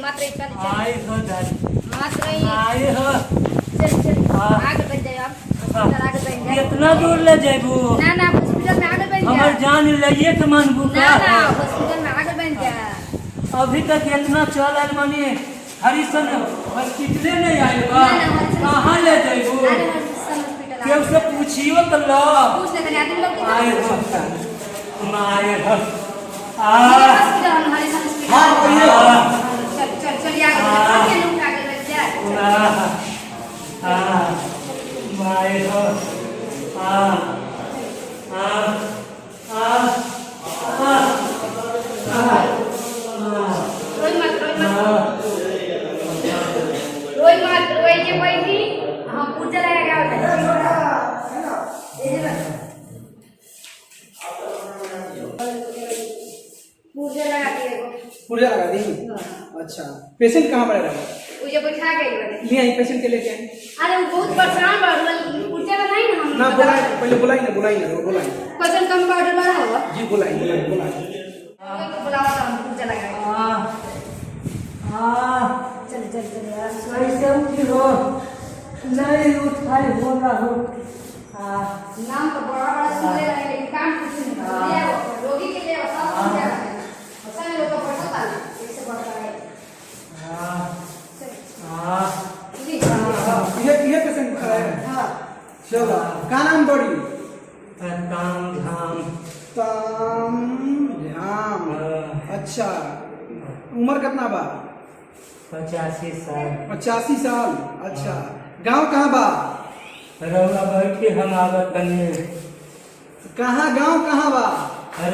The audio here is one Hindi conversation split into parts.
मात्र चल आई हो दादी मात्र आई हो चल आगे बढ़ जाए आप हॉस्पिटल आगे बढ़ जाए कितना दूर ले जाबू ना हॉस्पिटल में आगे बढ़ जाए हमर जान लइए के मानबू ना का हॉस्पिटल में आगे बढ़ जाए अभी तक इतना चलल मानी हरिशन हॉस्पिटले नहीं आए बा कहाँ ले जाबू केहू से पूछियो तो लो पूछ ले कने आदमी लोग आए हो माए हो हॉस्पिटल हमारे हॉस्पिटल हाँ भैया चल आगे लोग आगे बढ़ जाए माए हो रोई के बैठी हम पूजा लगाएगा पुर्जा लगा दी। अच्छा पेशेंट कहाँ पड़ेगा? मुझे बैठा गई बने ले आई पेशेंट के लेके आई। अरे वो बहुत परेशान बा पूजा में नहीं ना हम ना बुलाई पहले बुलाई ना क्वेश्चन कम पाउडर वाला होगा जी बुलाई तो बुलाओ तो हम पूजा लगाएंगे चल यार कैसे उठी हो नहीं उठाई हो ना हो नाम तो बड़ा सुन ले रहे लेकिन काम कुछ नहीं ले आओ रोगी के लिए सब समझा रहे सब लोग को पढ़ता था कैसे पढ़ता है ये पेशेंट खड़ा है। हां चलो का नाम बड़ी ताम झाम। अच्छा उम्र कितना बा? 85 साल 85 साल। अच्छा गांव कहाँ बा? रउआ बैठी हम आवत तने कहाँ गांव कहाँ बा?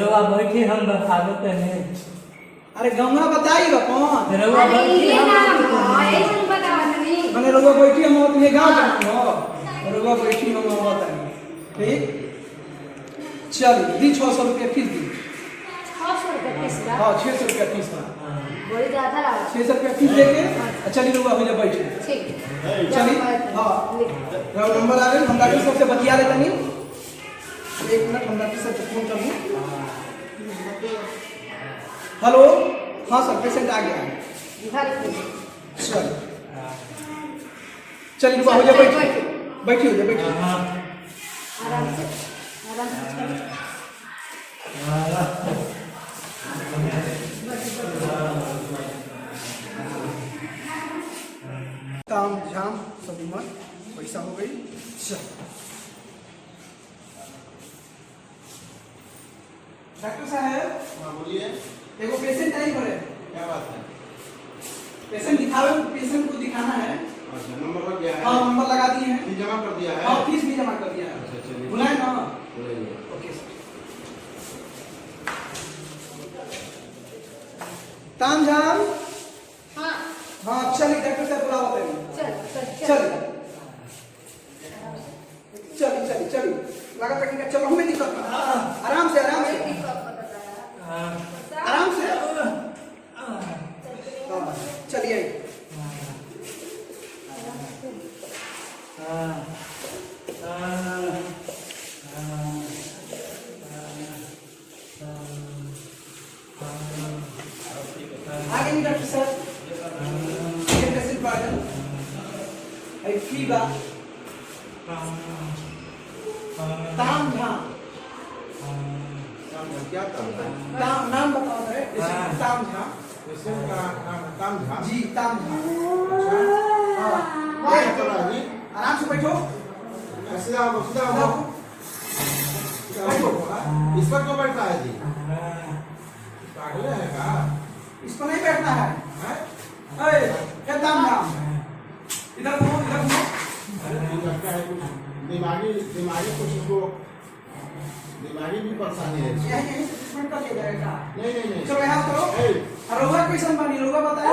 रउआ बैठी हम आवत तने अरे गाँव बताई बा कौन? रउआ अरे बैठी ये हम नाम आवत है ऐसे बताओ नहीं मैंने रोगा बैठी हम अपने गांव का नाम हो रोगा बैठी हम बताई ठीक। चल दी 600 रुपया फीस दी। 600 रुपए फीस बा हाँ 600 रुपया फीस बा। बड़ी ज्यादा लगा 600 रुपया फीस देके चली रोगा हो जा बैठे ठीक चली। हाँ रहो नंबर आ गए हम डॉक्टर साहब से बतिया रहे तनी 1 मिनट हम डॉक्टर साहब से फोन कर लूँ। हेलो हाँ सर पेशेंट आ गया है। चल चलिए रुआ हो जा बैठी हो जा बैठी। आराम से ताम झाम सब उम्र पैसा हो गई। चल डॉक्टर साहब बोलिए एगो पेशेंट आई पड़े क्या बात है? पेशेंट दिखावे पेशेंट को दिखाना है। अच्छा नंबर लग गया है? हाँ नंबर लगा दिए हैं। फीस जमा कर दिया है? हाँ फीस भी जमा कर दिया है। अच्छा चलिए बुलाए ना बुलाइए। Okay sir. ताम झाम हां हाँ चलिए डॉक्टर साहब बुलाओ चल चल लगा तक कि चलो हमें दिक्कत ना आराम से आराम से चलिए आगे नहीं डॉक्टर साहब ये पेशेंट पागल आई फी बा ताम झाम क्या काम है? ताम नाम बताओ रे ताम झाम पेशेंट का नाम काम झा। जी ताम झाम। अच्छा हाँ क्या चल रहा है जी? आराम से बैठो सीधा आओ सीधा आओ इस पर क्यों बैठा है जी? पागल है क्या? इस पर नहीं बैठना है। हैं? ए क्या ताम झाम इधर घूमो अरे लगता है कुछ दिमागी कुछ इसको दिमागी भी परेशानी है इसको। यही से ट्रीटमेंट कर दिया जाएगा। नहीं चलो यहाँ करो ए, रोगा कैसन बनी रोगा बताए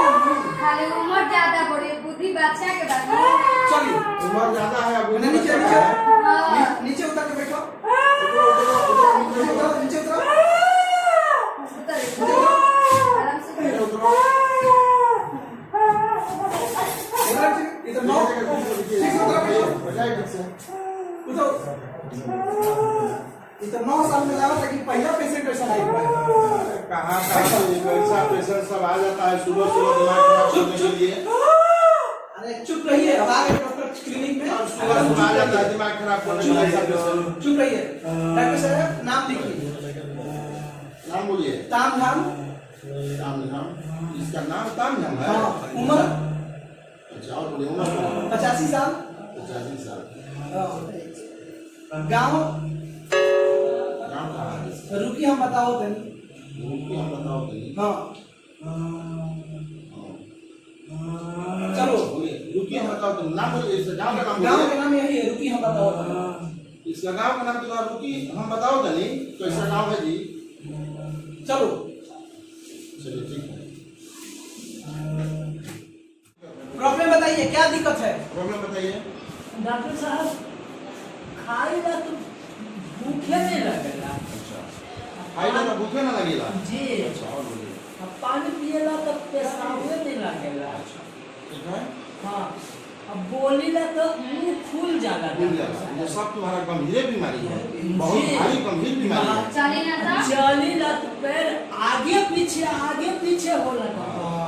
खाली उम्र ज्यादा बड़ी बुद्धि बादशाह के बात चलिए उम्र ज्यादा है अब नीचे हाँ। नीचे उतर के बैठो उतरो, नीचे उतरो आराम से उतरो। इधर नौ ठीक से उतरो बैठो बजाय ठीक से। उधर इधर 9 साल में लाओ लेकिन पहला पेशेंट ऐसा नहीं हुआ है। कहाँ ऐसा पेशेंट सब आ जाता है सुबह सुबह दिमाग खराब करने के लिए। अरे चुप रहिए, अब आ गए डॉक्टर क्लिनिक में। सुबह सुबह आ जाता है दिमाग खराब करने के लिए ऐसा पेशेंट। चुप रहिए। डॉक्टर साहब नाम लिखिए। नाम बोलिए। ताम झाम। ताम झाम। इसका नाम ताम झाम है। हाँ, उम्र अच्छा और बोलिए उम्र 85 साल। 85 साल। गाँव नाम कहाँ है? रुकी हम बताओ तनी। रुकी हम बताओ तनी। हाँ चलो बोलिए रुकी हम बताओ तनी। नाम बोलिए इसका गाँव का नाम गाँव बोलिए। के नाम यही है, रुकी हम बताओ तनी। इसका गाँव का नाम तो रुकी हम बताओ तनी। कैसा गाँव है जी? चलो चलिए ठीक है। प्रॉब्लम बताइए, क्या दिक्कत है? प्रॉब्लम बताइए। डॉक्टर साहब खाएगा तो भूखे नहीं लगेगा। अच्छा खाइला तो भूखे ना लगेगा। जी। अच्छा और बोलिए। अब पानी पिएला तो पेशाबे नहीं लगेगा। ठीक है हाँ अब बोलीला तो मुंह फूल जाएगा। भूल जाएगा। ये सब तुम्हारा गंभीर बीमारी है, बहुत जी। भारी गंभीर बीमारी है। चली ना था चलीला तो पैर आगे पीछे होला तो।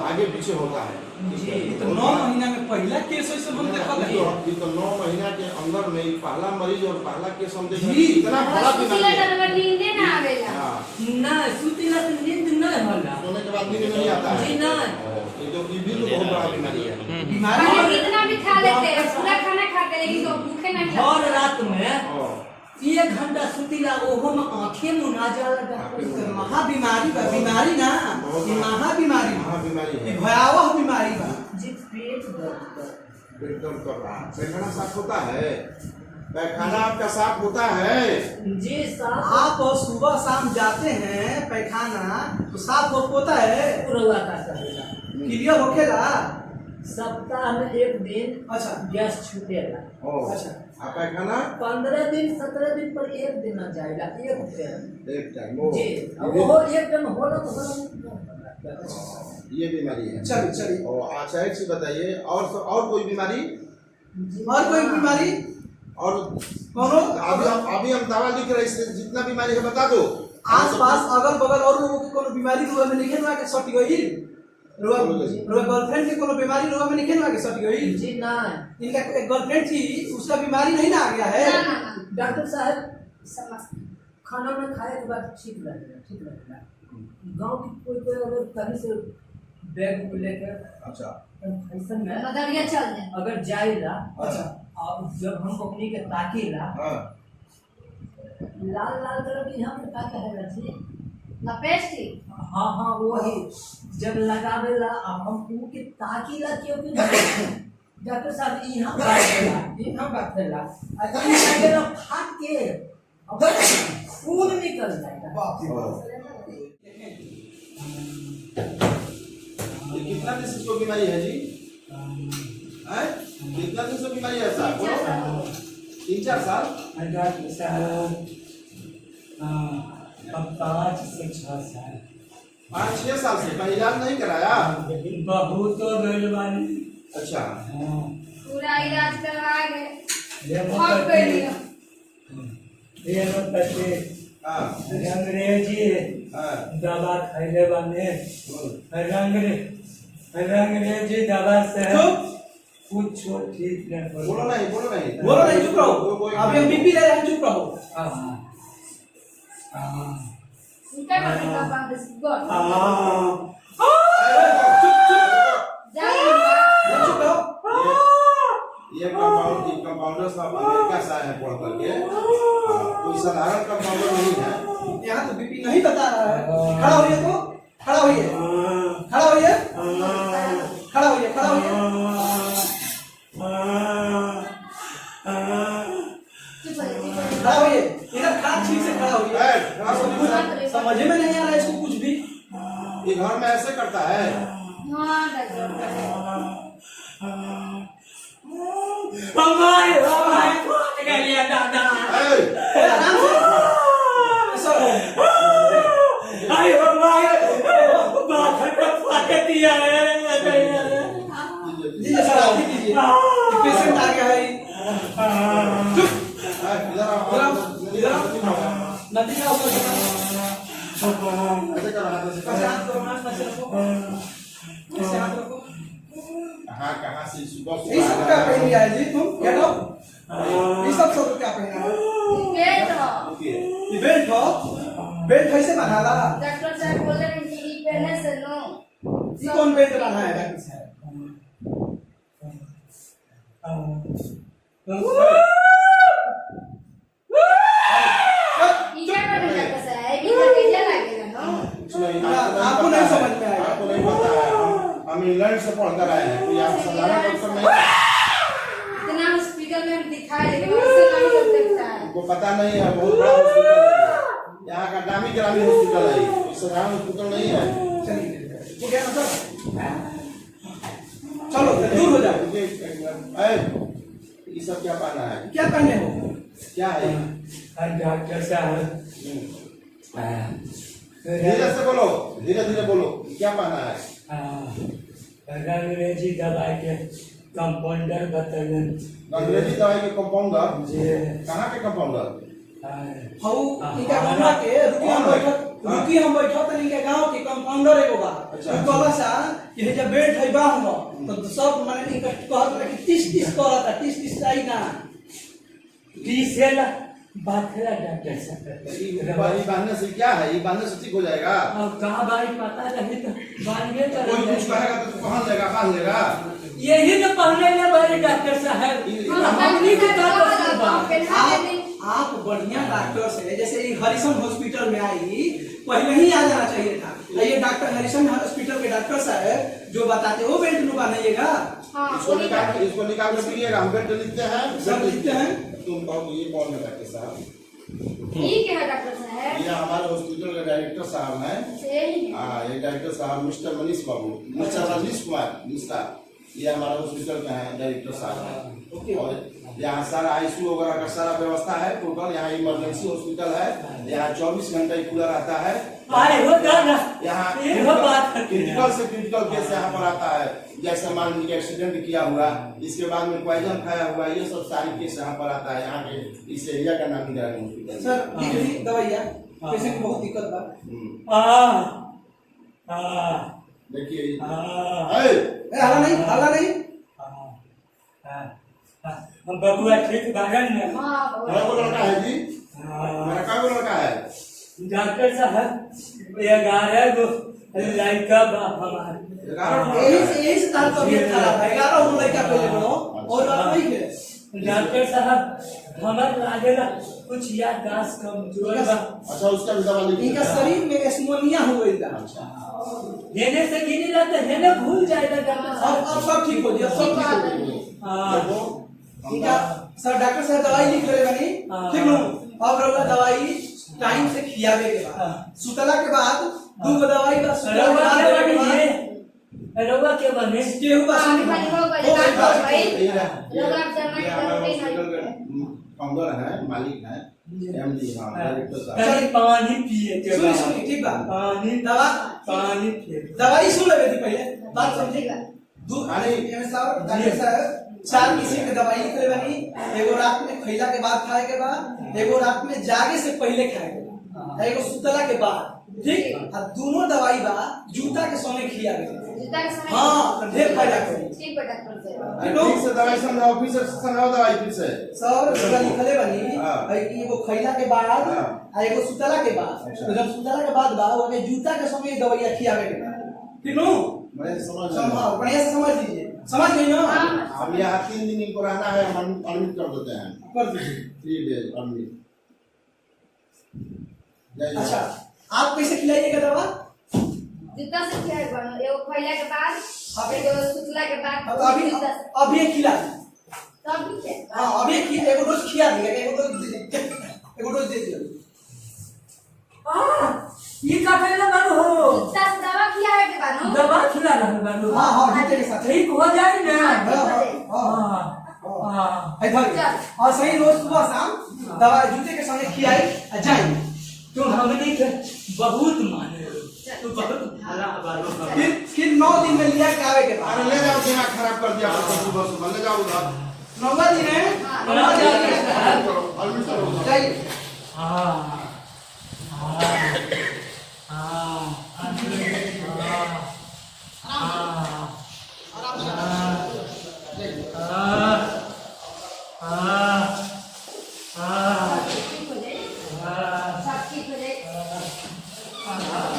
आगे पीछे होता है। जी। ये तो 9 महीना में पहला केस है, सब हम देखा नहीं। ये तो 9 महीना के अंदर में पहला मरीज और पहला केस हम देख रहे जी। हैं। इतना बड़ा बीमारी है। नींदे ना आवेला। हाँ, ना सुतीला तो नींद नहीं होला। सोने के बाद नींद नहीं आता है। जी नहीं। ये तो ये भी तो बहुत बड़ा बीमारी है। बीमारी खाने कितना भी खा लेते हैं, पूरा खाना खाते हैं, लेकिन तो भूखे नहीं हर लगते। रात में और 1 घंटा सुतीला ओहो में आंखें मुना जाला डॉक्टर साहब। महा बीमारी बा, बीमारी ना, ये महा बीमारी बा। महा बीमारी ये है। भयावह बीमारी बा। जी पेट दर्द कर। पेट दर्द कर रहा है। पैखाना साफ होता है? पैखाना आपका साफ होता है? जी साहब आप सुबह शाम जाते हैं पैखाना तो साफ होता है, पुरवा का करेगा। क्लियर होखेला। सप्ताह में 1 दिन अच्छा गैस छूटेगा। अच्छा आप पैखाना 15 दिन 17 दिन पर 1 दिन न जाएगा। 1 दिन एक टाइम जी अब वो 1 दिन होला तो होला। ये बीमारी है। चलिए और अच्छा एक चीज बताइए और कोई बीमारी और कोई बीमारी और कौनो अभी हम दवा लिख रहे हैं इससे जितना बीमारी है बता दो। आस पास अगल बगल और लोगों की कोनो बीमारी रुआ में लिखे ना के सट गई। रुआ गर्लफ्रेंड की कोनो बीमारी रुआ में लिखे ना के सट गई। जी ना इनका एक गर्लफ्रेंड थी, उसका बीमारी नहीं ना आ गया है। ना ना ना डॉक्टर साहब समझ खाना में खाए के बाद ठीक लगेगा। गांव की कोई अगर कहीं से बैग को लेकर अच्छा ऐसा में मदरिया चल जाए। अगर जाएगा अच्छा अब जब हम अपनी के ताकीला हाँ लाल कलर की यहाँ पे ताकि है रखी। लपेटी हाँ वही जब लगावेला अब हम के ताकीला क्योंकि डॉक्टर साहब यहाँ बैठेला फाट के अब खून निकल जाएगा। बाप रे बाप। ये कितना दिन से इसको बीमारी है जी? हैं? कितना दिन से बीमारी है साहब? 3-4 साल? डॉक्टर साहब 5 से 6 साल 5-6 साल से कहीं इलाज नहीं कराया? बहुत गलवानी। अच्छा पूरा इलाज करवा गए। ये बहुत बढ़िया। हाँ अंग्रेजी हाँ दवा खैले बने अंग्रेजी दवा से कुछ ठीक नहीं बोलो नहीं बोलो नहीं, चुप रहो। अभी हम बीपी ले रहे हैं, चुप रहो। उनका करने का बात है गॉड चुप रहो। ये कंपाउंडर साहब अमेरिका से आए हैं पढ़ करके। कोई साधारण कंपाउंडर नहीं है। यहाँ तो बीपी नहीं बता रहा है। खड़ा होइए तो, खड़ा होइए, खड़ा होइए, खड़ा होइए, खड़ा होइए। खड़ा होइए, इधर खड़ा ठीक से खड़ा होइए। समझ में नहीं आ रहा है इसको कुछ भी। ये घर में ऐसे करता है? हाँ डॉक्टर दादा आराम से ऐसा लीजिए सर, आप ही लीजिए। पेशेंट आ गया है। चुप। इधर आओ, इधर आओ, इधर आओ। नदी का ऊपर ऐसे करो, हाथ से कैसे हाथ करो, हाथ ऐसे रखो, ऐसे हाथ रखो। कहाँ से सुबह ये सब क्या पहन लिया है जी तुम? क्या लो? ये सब क्या पहना है? पेट हो। ये बेल्ट हो? बेल्ट कैसे बना ला? डॉक्टर साहब बोल रहे हैं कि ये पहने से नो। ये कौन बेल्ट बना है डॉक्टर साहब? ये क्या करने डॉक्टर साहब? ये करके क्या लगेगा नो? आपको नहीं समझ में आएगा। आपको नहीं पता है, हम इंग्लैंड से पढ़कर आए हैं, कोई आप साधारण डॉक्टर नहीं है। इतना हॉस्पिटल में दिखाए लेकिन उससे नहीं हो सकता है। हमको पता नहीं है, बहुत बड़ा हॉस्पिटल है, यहाँ का नामी गिरामी हॉस्पिटल है, कोई साधारण हॉस्पिटल नहीं है। चलिए, वो क्या मतलब? चलो दूर हो जाओ। ये सब क्या पाना है? क्या पहने हो? क्या है? डॉक्टर साहब धीरे से बोलो, धीरे धीरे बोलो, क्या पाना है? अंग्रेजी दवाई के कंपाउंडर बताइए। अंग्रेजी दवाई के कंपाउंडर? जी। कहाँ के कंपाउंडर? हाउ इनका गांव के रुकी हम बैठो तो इनके गांव के कंपाउंडर एगो बा। अच्छा। कहला सा कि जब बेड है बा हम तो सब माने इनका कहत कि 30 कहता 30 चाहिए ना। डीसेल बाथला डॉक्टर साहब। ये बांधने से क्या है? ये बांधने से ठीक हो जाएगा? अब कहाँ भाई पता नहीं तो बांधे तो कोई कुछ कहेगा तो तू पहन लेगा, बांध लेगा। यही तो पहले ले बारे डॉक्टर साहब। हमनी के तो आप बढ़िया डॉक्टर से जैसे ये हरिसन हॉस्पिटल में आई पहले ही आ जाना चाहिए था। ये डॉक्टर हरिसन हॉस्पिटल के डॉक्टर साहब जो बताते वो बेल्ट लुका नहीं हाँ, इसको निकाल के पीलिएगा, हम बेल्ट लिखते हैं, सब लिखते हैं। तुम कहो ये कौन है डॉक्टर साहब? ये क्या है डॉक्टर साहब? ये हमारे हॉस्पिटल के डायरेक्टर साहब हैं। सही है। हाँ, ये डायरेक्टर साहब मिस्टर मनीष बाबू, मिस्टर रजनीश कुमार मिश्रा, ये हमारे हॉस्पिटल के हैं डायरेक्टर साहब हैं। और यहाँ सारा आईसीयू वगैरह का सारा व्यवस्था है टोटल। यहाँ इमरजेंसी हॉस्पिटल है, यहाँ 24 घंटे ही खुला रहता है। आए हो दादा यहाँ ये हो बात क्रिटिकल से क्रिटिकल केस यहाँ पर आता है, जैसे मान लीजिए एक्सीडेंट किया हुआ, इसके बाद में पॉइजन खाया हुआ, ये सब सारी केस यहाँ पर आता है। यहाँ के इस एरिया का नाम ही हॉस्पिटल। सर ये दवाइयाँ पेशेंट को बहुत दिक्कत बा। देखिए हाला नहीं हम बबुआ ठीक बागन में। हाँ, मेरा को लड़का है जी, मेरा का को लड़का है? डॉक्टर साहब 11 गो लड़का बाप हमारे। 11 यही से तार तबीयत खराब है। 11 गो लड़का पहले बनो और बात नहीं है। डॉक्टर साहब हमारे लागेला कुछ याददाश्त कमजोर बा। अच्छा, उसका भी दवा लिखिए। इनका शरीर में एस्मोनिया हो गई था। देने से गिनी रहता है ना, भूल जाएगा डॉक्टर साहब। अब सब ठीक हो गया, सब ठीक हो गया। देखो इनका सर डॉक्टर साहब दवाई लिख ले बनी ठीक नु। अब रउआ दवाई टाइम से खियावे के बाद सुतला के बाद 2 गो दवाई का सुतला के बाद देवे के बाद रउआ के बने केहू का पानी पानी हो गई, बात हो गई। ये लोग आप जमा ये करो, हमारे नहीं हॉस्पिटल के फाउंडर हैं, मालिक हैं, एमडी, हाँ, डायरेक्टर साहब। कहीं पानी पिए के सुनी बाद सुनी ठीक बा। पानी पानी पिए दवाई सुन ले थी पहले बात समझेगा। अरे साहब डॉक्टर साहब 4 किस्म के दवाई लिख ले बनी। एगो रात में खइला के बाद खाए के बाद, एगो रात में जागे से पहले खाए के बाद, एगो सुतला के बाद ठीक। और दोनों दवाई बा जूता के समय खियावे के। जूता के समय हाँ ढेर फायदा करी। ठीक है डॉक्टर साहब। ठीक से दवाई समझाओ, फिर से समझाओ दवाई फिर से। सर जगह लिखले बनी हाँ। है कि एगो खइला के बाद हाँ। आ एगो सुतला के बाद। अच्छा। तो जब सुतला के बाद बा ओके जूता के समय दवाई खियावे के बा। ठीक नो मैं समझ समझ बढ़िया से समझ लीजिए। समझ गई ना? हाँ। अब यहाँ 3 दिन इनको रहना है, हम एडमिट कर देते हैं। कर दीजिए। 3 डेज एडमिट। अच्छा आप कैसे खिलाइएगा दवा? जूता से खिलाए बनो, एगो खइला के बाद, एगो सुतला के बाद, अभी जूता से। अभी खिला। तब भी है। हाँ अभी एगो डोज खिला दिया, एगो डोज दे दिया। ये का कहला बारू हो जूता से दवा खिलाए के बाद नो। दवा खिला रहा बारू। हाँ हाँ जूते के साथ ठीक हो जाए ना। हाँ हाँ है धर। और सही रोज सुबह शाम दवा जूते के संगे खिलाई जाए। तुम हमने के बहुत माने हो, तू बहुत भला बारू। फिर 9 दिन में लिया के आवे के बाद। अरे ले जाओ, दिमाग खराब कर दिया आपका, सुबह सुबह ले जाओ उधर। 9 दिन है। 9 दिन एडमिट करो उधर। जाइए। हाँ सब ठीक हो जाए।